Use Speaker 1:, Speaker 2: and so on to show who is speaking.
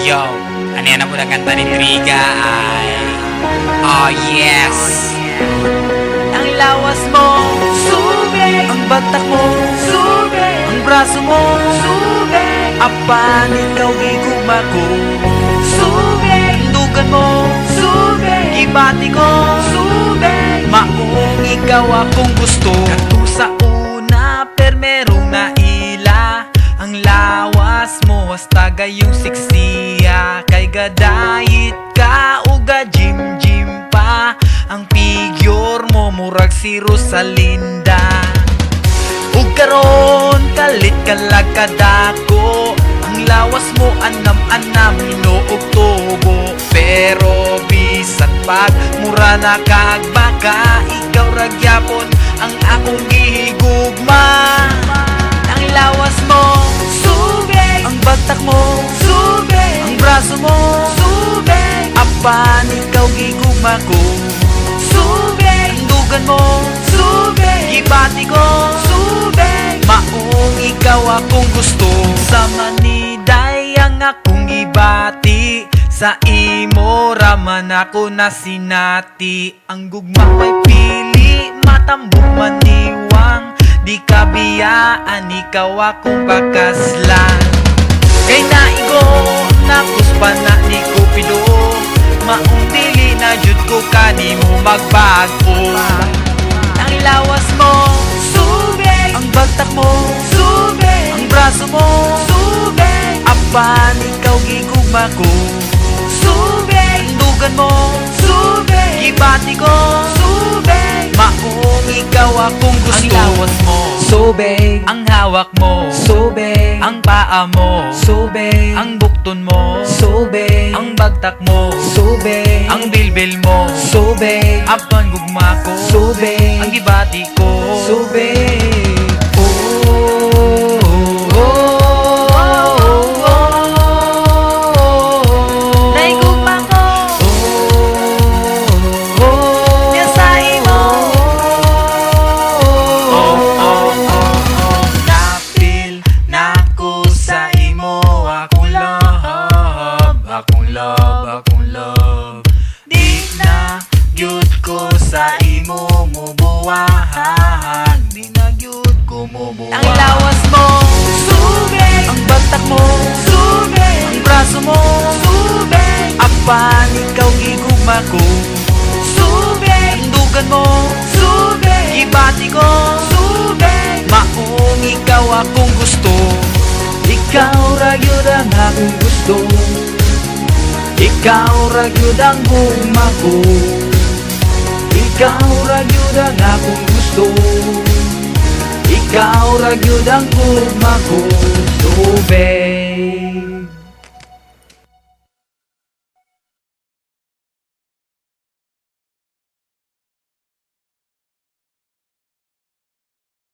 Speaker 1: Yo, ano yan na po na kanta ni Triga ay Oh yes.
Speaker 2: Ang lawas mo, subig. Ang batak mo, subig. Ang braso mo, subig. Apan ikaw gigugma ko, subig. Indugan mo, subig. Ibati ko, subig. Maong ikaw akong gusto. Kato sa una, per merong naila. Ang lawas mo, hasta gayong siksiya. Kay gadayit ka, uga jim-jim pa. Ang figure mo, murag si Rosalinda. Ug karon kalit kalagkadako. Ang lawas mo, anam-anam, hinuog tubo. Pero bisan pag mura na kagbaka, ikaw ragyapon ang akong gihigugma. Ang lawas mo, subig. Ang batak mo, subig. Ang braso mo, subig. Apan ikaw gigugma ko, subig. Indugan mo, subig. Ibati ko, subig. Maong ikaw akong gusto. Sa maniday ang akong ibati. Sa imo raman ako na sinati. Ang gugma may pili, matambok maniwang. Di kabiyaan, ikaw akong pakaslan. Kay naigo, nakuspa na ni Cupido. Maong dili na jud ko kani mo magbago. Ang lawas mo, subig. Ang batak mo, subig. Ang braso mo, subig. Apan ikaw gigugma ko, subig. Indugan mo, subig. Ibati ko, subig. Maong ikaw akong gusto. Ang lawas mo, subig. Ang hawak mo, subig. Ang paa mo, subig. Ang bukton mo, subig. Ang bagtak mo, subig. Ang bilbil mo, subig. Apan gugma ko, subig. Ang gibati ko, subig. Akong love, di na gyud ko sa imo mubuwahan. Di na gyud ko mubuwahan. Ang lawas mo, subig. Ang batak mo, subig. Ang braso mo, subig. Apan ikaw gigugma ko, subig. Indugan mo, subig. Ibati ko, subig. Maong ikaw akong gusto. Ikaw ra gyud ang akong gusto. Ikaw ra gyud ang gugma ko. Ikaw ra gyud ang akong gusto. Ikaw ra gyud ang gugma ko, subig.